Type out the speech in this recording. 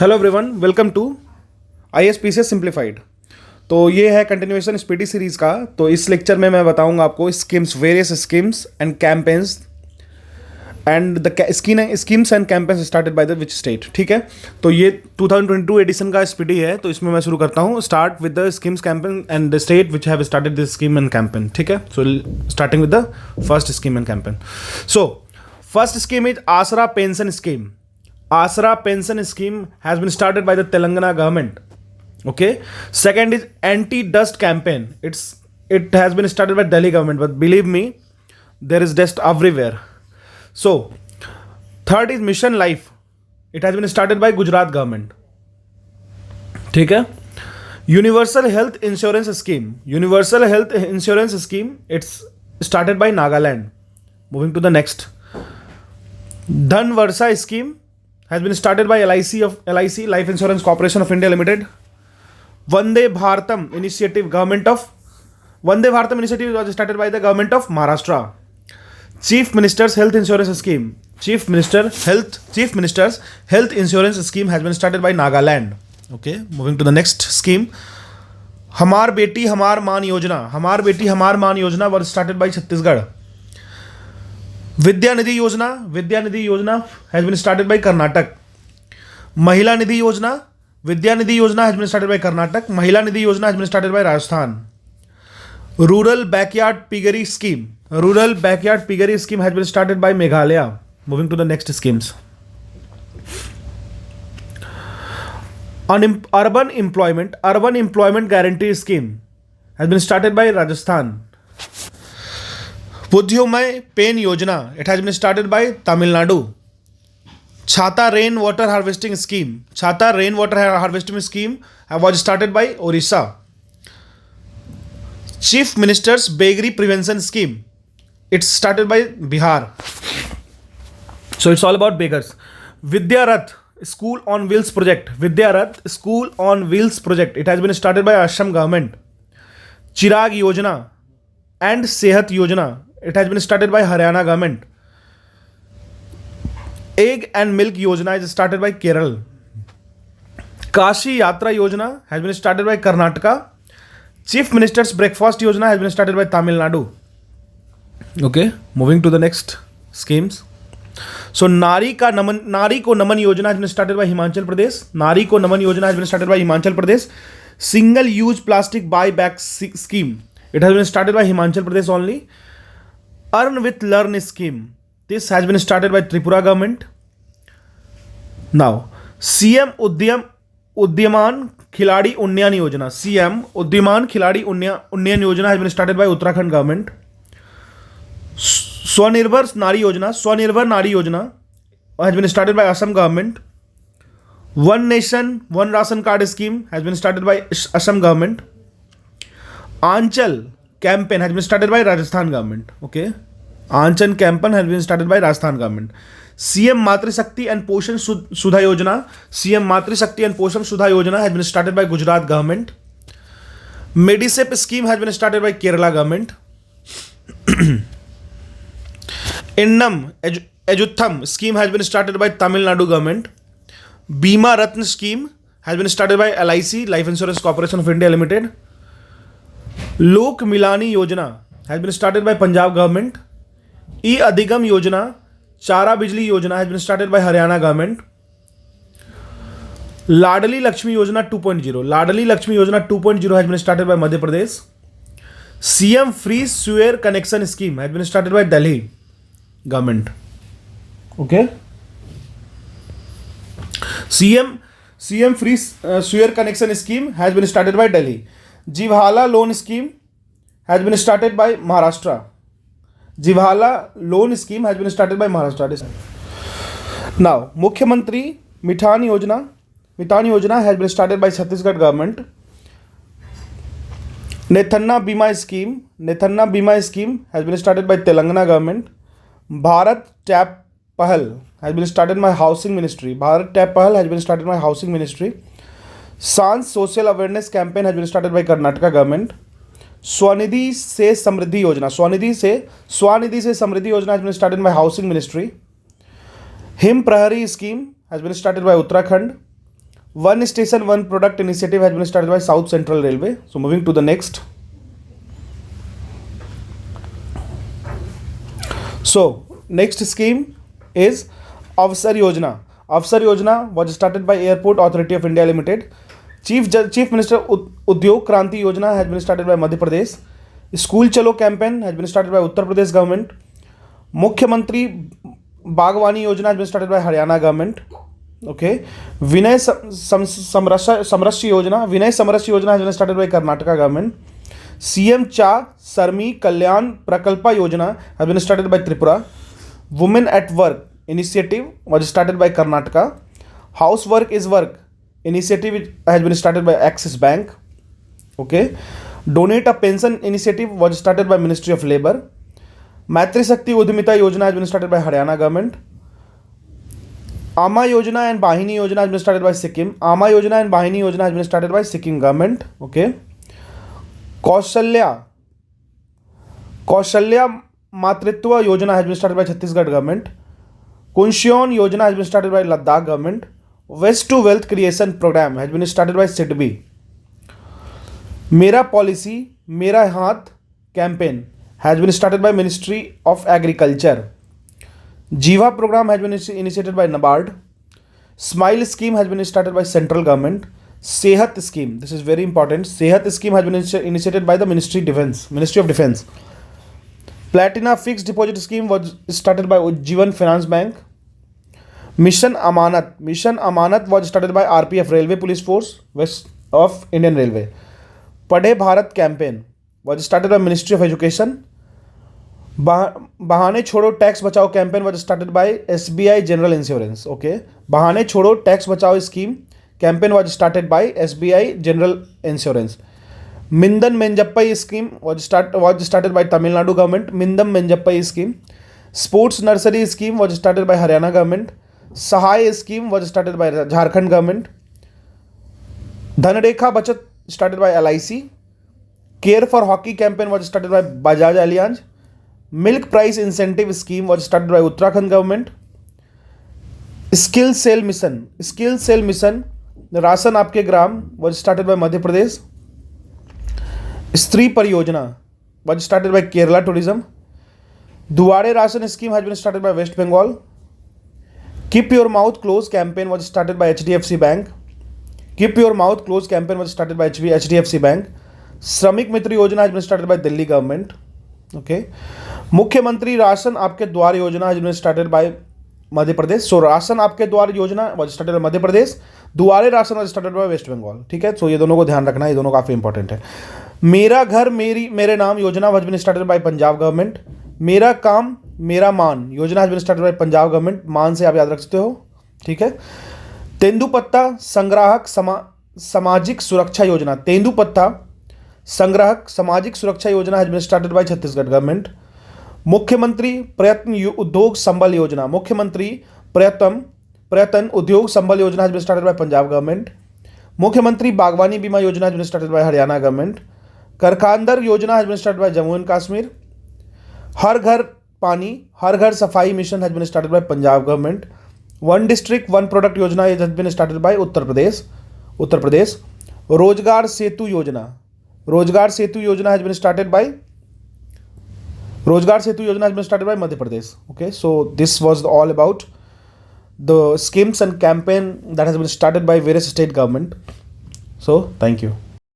Hello everyone, welcome to ISPCS simplified. तो ये है कंटिन्यूएशन स्पीडी सीरीज़ का। तो इस लेक्चर में मैं बताऊंगा आपको schemes, various schemes and campaigns and the schemes and campaigns started by the which state. ठीक है, तो ये 2022 एडिशन का स्पीडी है। तो इसमें मैं शुरू करता हूँ, start with the schemes campaign and the state which have started this scheme and campaign. ठीक है, so starting with the first scheme and campaign. So first scheme is Aasara pension scheme. Asra pension scheme has been started by the Telangana government. Okay. Second is anti-dust campaign. It has been started by Delhi government, but believe me, there is dust everywhere. So, third is Mission Life. It has been started by Gujarat government. ठीक है. Universal Health Insurance Scheme. Universal Health Insurance Scheme. It's started by Nagaland. Moving to the next. Dhan Varsa Scheme has been started by LIC Life Insurance Corporation of India Limited. Vande Bharatam initiative was started by the government of Maharashtra. Chief Minister's Health Insurance Scheme. Chief Minister's Health Insurance Scheme has been started by Nagaland. Okay, moving to the next scheme. Hamar Beti Hamar Maan Yojana. Hamar Beti Hamar Maan Yojana was started by Chhattisgarh. Vidya Nidhi Yojana has been started by Karnataka. Mahila Nidhi Yojana, Vidya Nidhi Yojana has been started by Karnataka. Mahila Nidhi Yojana has been started by Rajasthan. Rural backyard piggery scheme has been started by Meghalaya. Moving to the next schemes. Urban employment guarantee scheme has been started by Rajasthan. Pudhumai Penn Yojana, it has been started by Tamil Nadu. Chhata rain water harvesting scheme was started by Odisha. Chief ministers beggary prevention scheme, it's started by Bihar. So it's all about beggars. Vidyarath school on wheels project, it has been started by Assam government. Chirag Yojana and सेहत योजना, it has been started by Haryana government. Egg and milk yojana is started by Kerala. Kashi Yatra Yojana has been started by Karnataka. Chief Minister's breakfast yojana has been started by Tamil Nadu. Okay, moving to the next schemes. So Nari ko Naman Yojana has been started by Himachal Pradesh. Single use plastic buyback scheme, it has been started by Himachal Pradesh only. Earn with Learn scheme, this has been started by Tripura government. Now CM Udyaman Khiladi Unnayan Yojana, has been started by Uttarakhand government. Swanirbar Nari Yojana has been started by Assam government. One Nation One Ration Card scheme has been started by Assam government. Aanchal campaign has been started by Rajasthan government. Okay, Aanchal campaign has been started by Rajasthan government. CM Matri Shakti and Poshan Sudha Yojana has been started by Gujarat government. Medisep scheme has been started by Kerala government. Innam Ejutham scheme has been started by Tamil Nadu government. Bima Ratna scheme has been started by LIC Life Insurance Corporation of India Limited. Lok Milani Yojana has been started by Punjab government. E-Adhigam Yojana, Chara Bijli Yojana has been started by Haryana government. Ladli Lakshmi Yojana 2.0 has been started by Madhya Pradesh. CM Free Sewer Connection Scheme has been started by Delhi government. Okay. CM Free Sewer Connection Scheme has been started by Delhi. Jivhala loan scheme has been started by Maharashtra. Now Mukhyamantri Mithan Yojana has been started by Chhattisgarh government. Nethanna Bima scheme has been started by Telangana government. Bharat Tap Pahal has been started by Housing Ministry. Sans social awareness campaign has been started by Karnataka government. Swanidhi se Samriddhi Yojana has been started by Housing Ministry. Him Prahari scheme has been started by Uttarakhand. One station, one product initiative has been started by South Central Railway. So moving to the next. So next scheme is Avsar Yojana. Avsar Yojana was started by Airport Authority of India Limited. Chief Minister Udyog Kranti Yojana has been started by Madhya Pradesh. School Chalo campaign has been started by Uttar Pradesh government. Mukhyamantri Bagwani Yojana has been started by Haryana government. Okay. Vinay Samrashya Yojana has been started by Karnataka government. CM Cha Sarmi Kalyan Prakalpa Yojana has been started by Tripura. Women at Work initiative was started by Karnataka. Housework is Work initiative has been started by Axis Bank. Okay. Donate a Pension initiative was started by Ministry of Labour. Matri Shakti Udimita Yojana has been started by Haryana government. Ama Yojana and Bahini Yojana has been started by Sikkim. Ama Yojana and Bahini Yojana has been started by Sikkim government. Okay. Kaushalya Matritwa Yojana has been started by Chhattisgarh government. Kunshion Yojana has been started by Ladakh government. West to Wealth Creation Program has been started by SIDBI. Mera Policy Mera Hath campaign has been started by Ministry of Agriculture. Jiva program has been initiated by NABARD. Smile scheme has been started by central government. Sehat scheme, this is very important. Sehat scheme has been initiated by the Ministry of Defense. Platina fixed deposit scheme was started by Ujjivan Finance Bank. Mission Amanat was started by RPF Railway Police Force West of Indian Railway. Padhe Bharat campaign was started by Ministry of Education. Bahane Chodo Tax Bachao campaign was started by SBI General Insurance. Okay. Bahane Chodo Tax Bachao scheme campaign was started by SBI General Insurance. Mindan Menjappai scheme was started by Tamil Nadu government. Mindam Menjappai scheme. Sports Nursery scheme was started by Haryana government. Sahay scheme was started by Jharkhand government. Dhanrekha Bachat started by LIC. Care for Hockey campaign was started by Bajaj Allianz. Milk price incentive scheme was started by Uttarakhand government. Skill Sale Mission Rasan Aapke Gram was started by Madhya Pradesh. Stree Pariyojana was started by Kerala Tourism. Duare Ration scheme has been started by West Bengal. Keep Your Mouth Closed campaign was started by HDFC Bank. Keep Your Mouth Closed campaign was started by HDFC Bank. Shramik Mitra Yojana has been started by Delhi government. Okay. Mukhyamantri Ration Aapke Dwar Yojana has been started by Madhya Pradesh. So Ration Aapke Dwar Yojana was started by Madhya Pradesh. Duare Ration was started by West Bengal. ठीक है. So ये दोनों को ध्यान रखना, ये दोनों काफ़ी इंपॉर्टेंट है. मेरा घर मेरे नाम योजना was been started by Punjab government. मेरा काम मेरा मान योजना has been started by Punjab government. मान से आप याद रख सकते हो. ठीक है. तेंदुपत्ता संग्राहक सामाजिक सुरक्षा योजना. तेंदुपत्ता संग्राहक सामाजिक सुरक्षा योजना has been started by Chhattisgarh government. मुख्यमंत्री प्रयत्न उद्योग संबल योजना. मुख्यमंत्री प्रयत्न उद्योग संबल योजना has been started by Punjab government. Mukhyamantri Bagwani Bima Yojana has been started by Haryana government. Karkhandar Yojana has been started by Jammu and Kashmir. Har Ghar Pani Har Ghar Safai mission has been started by Punjab government. One district one product Yojana has been started by Uttar Pradesh. Rozgar Setu योजना has been started by Madhya Pradesh. Okay, so this was all about the schemes and campaign that has been started by various state government. So thank you.